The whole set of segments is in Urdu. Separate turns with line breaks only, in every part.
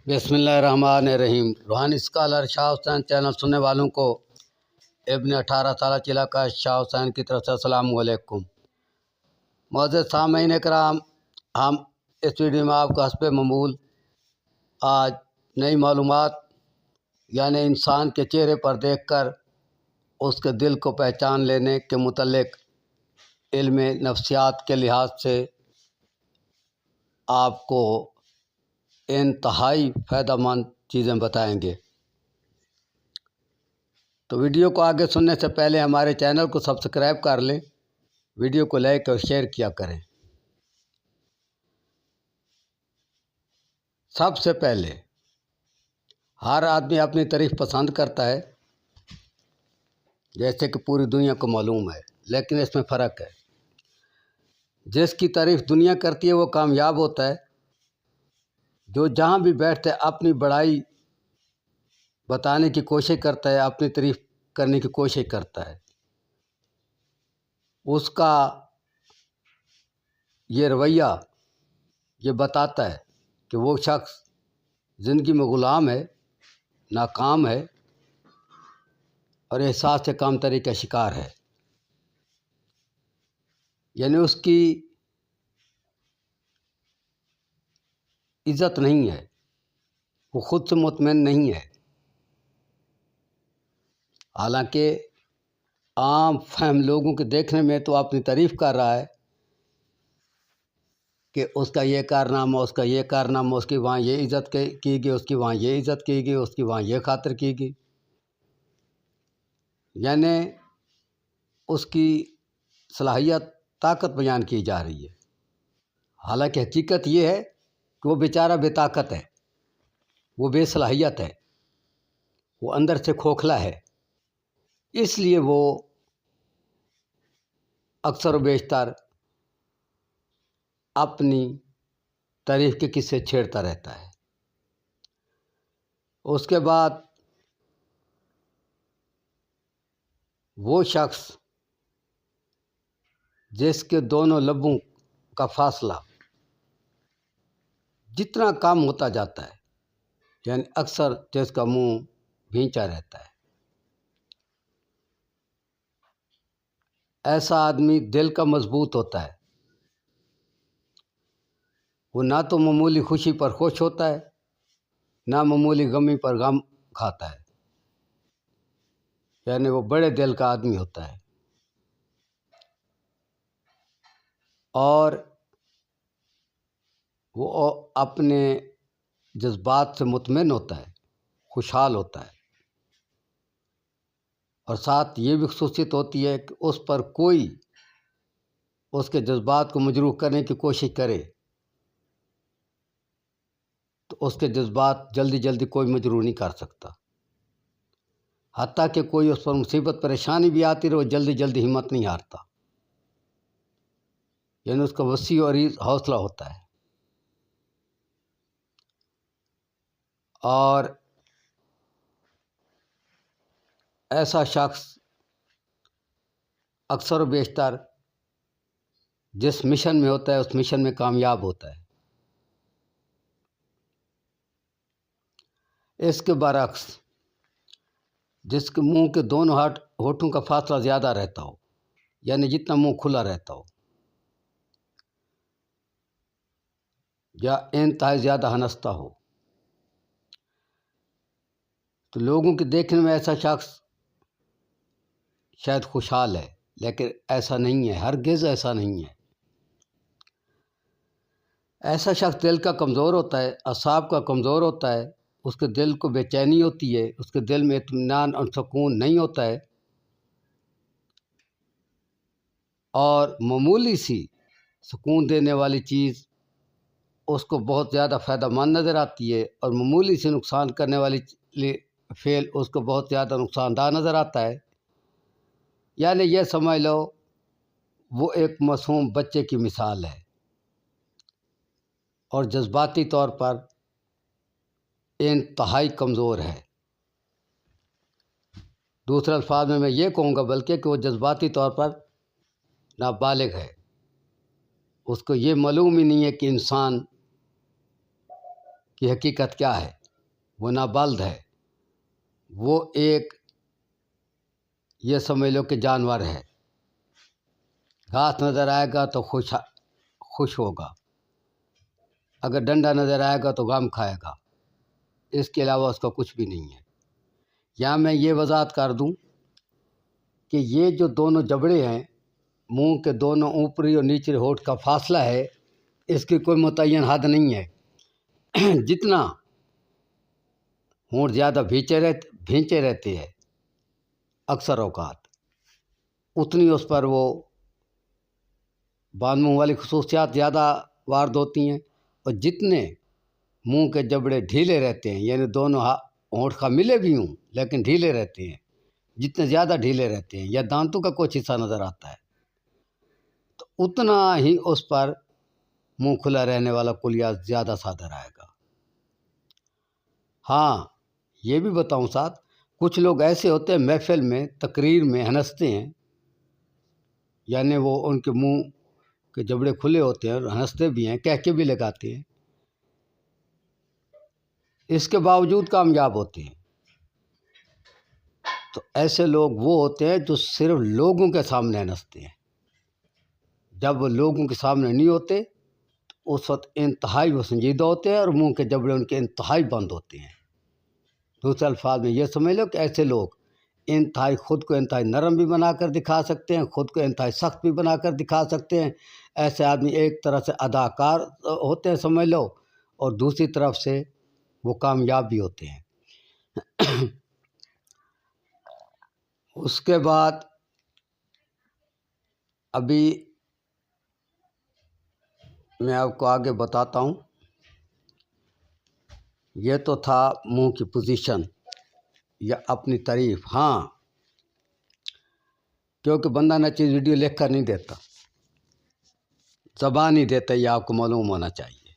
بسم اللہ الرحمن الرحیم۔ روحانی اسکالر شاہ حسین چینل سننے والوں کو ابن 18 سالہ چلا کا شاہ حسین کی طرف سے السلام علیکم۔ معزز سامعین کرام، ہم اس ویڈیو میں آپ کو حسب معمول آج نئی معلومات یعنی انسان کے چہرے پر دیکھ کر اس کے دل کو پہچان لینے کے متعلق علم نفسیات کے لحاظ سے آپ کو انتہائی فائدہ مند چیزیں بتائیں گے۔ تو ویڈیو کو آگے سننے سے پہلے ہمارے چینل کو سبسکرائب کر لیں، ویڈیو کو لائک اور شیئر کیا کریں۔ سب سے پہلے ہر آدمی اپنی تعریف پسند کرتا ہے، جیسے کہ پوری دنیا کو معلوم ہے، لیکن اس میں فرق ہے۔ جس کی تعریف دنیا کرتی ہے وہ کامیاب ہوتا ہے، جو جہاں بھی بیٹھتے اپنی بڑائی بتانے کی کوشش کرتا ہے، اپنی تعریف کرنے کی کوشش کرتا ہے، اس کا یہ رویہ یہ بتاتا ہے کہ وہ شخص زندگی میں غلام ہے، ناکام ہے اور احساس کمتری کا شکار ہے۔ یعنی اس کی عزت نہیں ہے، وہ خود سے مطمئن نہیں ہے۔ حالانکہ عام فہم لوگوں کے دیکھنے میں تو اپنی تعریف کر رہا ہے کہ اس کا یہ کارنامہ، اس کا یہ کارنامہ، اس کی وہاں یہ عزت کی گئی، اس کی وہاں یہ عزت کی گئی، اس کی وہاں یہ خاطر کی گئی۔ یعنی اس کی صلاحیت، طاقت بیان کی جا رہی ہے۔ حالانکہ حقیقت یہ ہے کہ وہ بیچارہ بے طاقت ہے، وہ بے صلاحیت ہے، وہ اندر سے کھوکھلا ہے۔ اس لیے وہ اکثر و بیشتر اپنی تعریف کے قصے چھیڑتا رہتا ہے۔ اس کے بعد وہ شخص جس کے دونوں لبوں کا فاصلہ جتنا کم ہوتا جاتا ہے، یعنی اکثر جس کا منہ بھینچا رہتا ہے، ایسا آدمی دل کا مضبوط ہوتا ہے۔ وہ نہ تو معمولی خوشی پر خوش ہوتا ہے، نہ معمولی غمی پر غم کھاتا ہے۔ یعنی وہ بڑے دل کا آدمی ہوتا ہے اور وہ اپنے جذبات سے مطمئن ہوتا ہے، خوشحال ہوتا ہے، اور ساتھ یہ بھی خصوصیت ہوتی ہے کہ اس پر کوئی اس کے جذبات کو مجروح کرنے کی کوشش کرے تو اس کے جذبات جلدی جلدی کوئی مجروح نہیں کر سکتا۔ حتیٰ کہ کوئی اس پر مصیبت پریشانی بھی آتی رہے، وہ جلدی جلدی ہمت نہیں ہارتا۔ یعنی اس کا وسیع و عریض حوصلہ ہوتا ہے۔ اور ایسا شخص اکثر و بیشتر جس مشن میں ہوتا ہے اس مشن میں کامیاب ہوتا ہے۔ اس کے برعکس جس کے منہ کے دونوں ہونٹوں کا فاصلہ زیادہ رہتا ہو، یعنی جتنا منہ کھلا رہتا ہو یا انتہائی زیادہ ہنستا ہو، تو لوگوں کے دیکھنے میں ایسا شخص شاید خوشحال ہے، لیکن ایسا نہیں ہے، ہرگز ایسا نہیں ہے۔ ایسا شخص دل کا کمزور ہوتا ہے، اعصاب کا کمزور ہوتا ہے، اس کے دل کو بے چینی ہوتی ہے، اس کے دل میں اطمینان اور سکون نہیں ہوتا ہے، اور معمولی سی سکون دینے والی چیز اس کو بہت زیادہ فائدہ مند نظر آتی ہے، اور معمولی سی نقصان کرنے والی فعل اس کو بہت زیادہ نقصان دہ نظر آتا ہے۔ یعنی یہ سمجھ لو وہ ایک معصوم بچے کی مثال ہے، اور جذباتی طور پر انتہائی کمزور ہے۔ دوسرے الفاظ میں یہ کہوں گا بلکہ کہ وہ جذباتی طور پر نابالغ ہے۔ اس کو یہ معلوم ہی نہیں ہے کہ انسان کی حقیقت کیا ہے، وہ نہ بلد ہے، وہ ایک یہ سمجھ لو کہ جانور ہے، گھاس نظر آئے گا تو خوش ہوگا، اگر ڈنڈا نظر آئے گا تو غم کھائے گا، اس کے علاوہ اس کا کچھ بھی نہیں ہے۔ یہاں میں یہ وضاحت کر دوں کہ یہ جو دونوں جبڑے ہیں، منہ کے دونوں اوپری اور نچلے ہونٹ کا فاصلہ ہے، اس کی کوئی متعین حد نہیں ہے۔ جتنا ہونٹ زیادہ بھینچے رہتے ہیں اکثر اوقات، اتنی اس پر وہ باندھ منہ والی خصوصیات زیادہ وارد ہوتی ہیں، اور جتنے منہ کے جبڑے ڈھیلے رہتے ہیں، یعنی دونوں ہونٹ کا ملے بھی ہوں لیکن ڈھیلے رہتے ہیں، جتنے زیادہ ڈھیلے رہتے ہیں یا دانتوں کا کچھ حصہ نظر آتا ہے، تو اتنا ہی اس پر منہ کھلا رہنے والا کلیہ زیادہ صادر آئے گا۔ ہاں یہ بھی بتاؤں ساتھ، کچھ لوگ ایسے ہوتے ہیں محفل میں تقریر میں ہنستے ہیں، یعنی وہ ان کے منہ کے جبڑے کھلے ہوتے ہیں اور ہنستے بھی ہیں، کہہ کے بھی لگاتے ہیں، اس کے باوجود کامیاب ہوتے ہیں۔ تو ایسے لوگ وہ ہوتے ہیں جو صرف لوگوں کے سامنے ہنستے ہیں، جب وہ لوگوں کے سامنے نہیں ہوتے تو اس وقت انتہائی وہ سنجیدہ ہوتے ہیں اور منہ کے جبڑے ان کے انتہائی بند ہوتے ہیں۔ دوسرے الفاظ میں یہ سمجھ لو کہ ایسے لوگ خود کو انتہائی نرم بھی بنا کر دکھا سکتے ہیں، خود کو انتہائی سخت بھی بنا کر دکھا سکتے ہیں۔ ایسے آدمی ایک طرح سے اداکار ہوتے ہیں سمجھ لو، اور دوسری طرف سے وہ کامیاب بھی ہوتے ہیں۔ اس کے بعد ابھی میں آپ کو آگے بتاتا ہوں، یہ تو تھا منہ کی پوزیشن یا اپنی تعریف۔ ہاں کیونکہ بندہ نہ چیز ویڈیو لکھ کر نہیں دیتا، زبان ہی دیتا، یہ آپ کو معلوم ہونا چاہیے،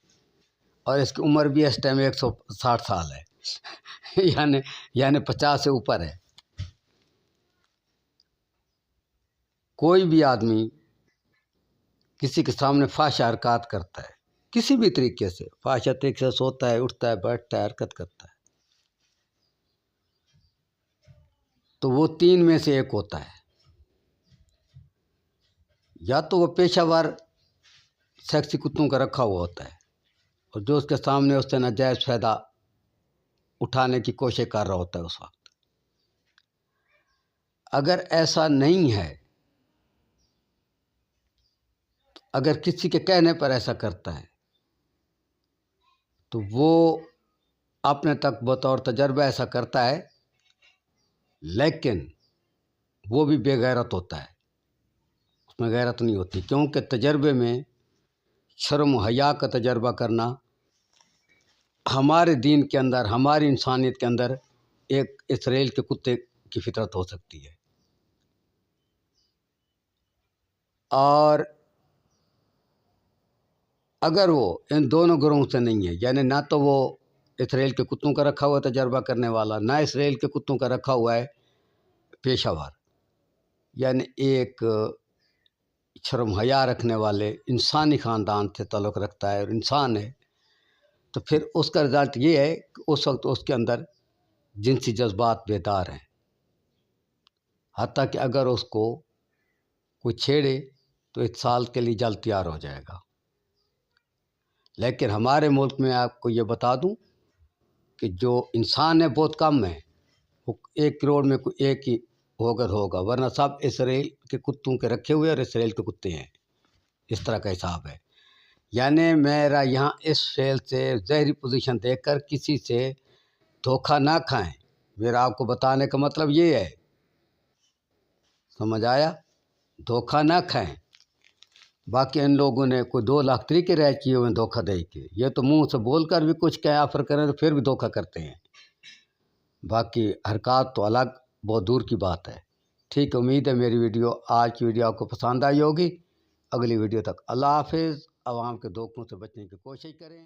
اور اس کی عمر بھی اس ٹائم 160 سال ہے، یعنی 50 سے اوپر ہے۔ کوئی بھی آدمی کسی کے سامنے فحش حرکات کرتا ہے، کسی بھی طریقے سے فحش طریقے سے سوتا ہے، اٹھتا ہے، بیٹھتا ہے، حرکت کرتا ہے، تو وہ 3 میں سے ایک ہوتا ہے، یا تو وہ پیشہ ور سیکسی کتوں کا رکھا ہوا ہوتا ہے، اور جو اس کے سامنے اس سے ناجائز فائدہ اٹھانے کی کوشش کر رہا ہوتا ہے اس وقت۔ اگر ایسا نہیں ہے، اگر کسی کے کہنے پر ایسا کرتا ہے تو وہ اپنے تک بطور تجربہ ایسا کرتا ہے، لیکن وہ بھی بے غیرت ہوتا ہے، اس میں غیرت نہیں ہوتی، کیونکہ تجربے میں شرم و حیا کا تجربہ کرنا ہمارے دین کے اندر، ہماری انسانیت کے اندر ایک اسرائیل کے کتے کی فطرت ہو سکتی ہے۔ اور اگر وہ ان دونوں گروہوں سے نہیں ہے، یعنی نہ تو وہ اسرائیل کے کتوں کا رکھا ہوا تجربہ کرنے والا، نہ اسرائیل کے کتوں کا رکھا ہوا ہے پیشہ ور، یعنی ایک شرم حیا رکھنے والے انسانی خاندان سے تعلق رکھتا ہے اور انسان ہے، تو پھر اس کا رزلٹ یہ ہے کہ اس وقت اس کے اندر جنسی جذبات بیدار ہیں، حتیٰ کہ اگر اس کو کوئی چھیڑے تو اتصال کے لیے جلد تیار ہو جائے گا۔ لیکن ہمارے ملک میں آپ کو یہ بتا دوں کہ جو انسان ہے بہت کم ہے، وہ 1 کروڑ میں کوئی ایک ہی ہوگا، ورنہ سب اسرائیل کے کتوں کے رکھے ہوئے اور اسرائیل کے کتے ہیں، اس طرح کا حساب ہے۔ یعنی میرا یہاں اس فعل سے ظاہری پوزیشن دیکھ کر کسی سے دھوکہ نہ کھائیں، میرا آپ کو بتانے کا مطلب یہ ہے، سمجھ آیا؟ دھوکہ نہ کھائیں۔ باقی ان لوگوں نے کوئی 2 لاکھ طریقے رائے کیے ہوئے دھوکہ دے کے، یہ تو منہ سے بول کر بھی کچھ کہیں آفر کریں تو پھر بھی دھوکہ کرتے ہیں، باقی حرکات تو الگ بہت دور کی بات ہے۔ ٹھیک ہے، امید ہے میری ویڈیو، آج کی ویڈیو آپ کو پسند آئی ہوگی۔ اگلی ویڈیو تک اللہ حافظ۔ عوام کے دھوکوں سے بچنے کی کوشش کریں۔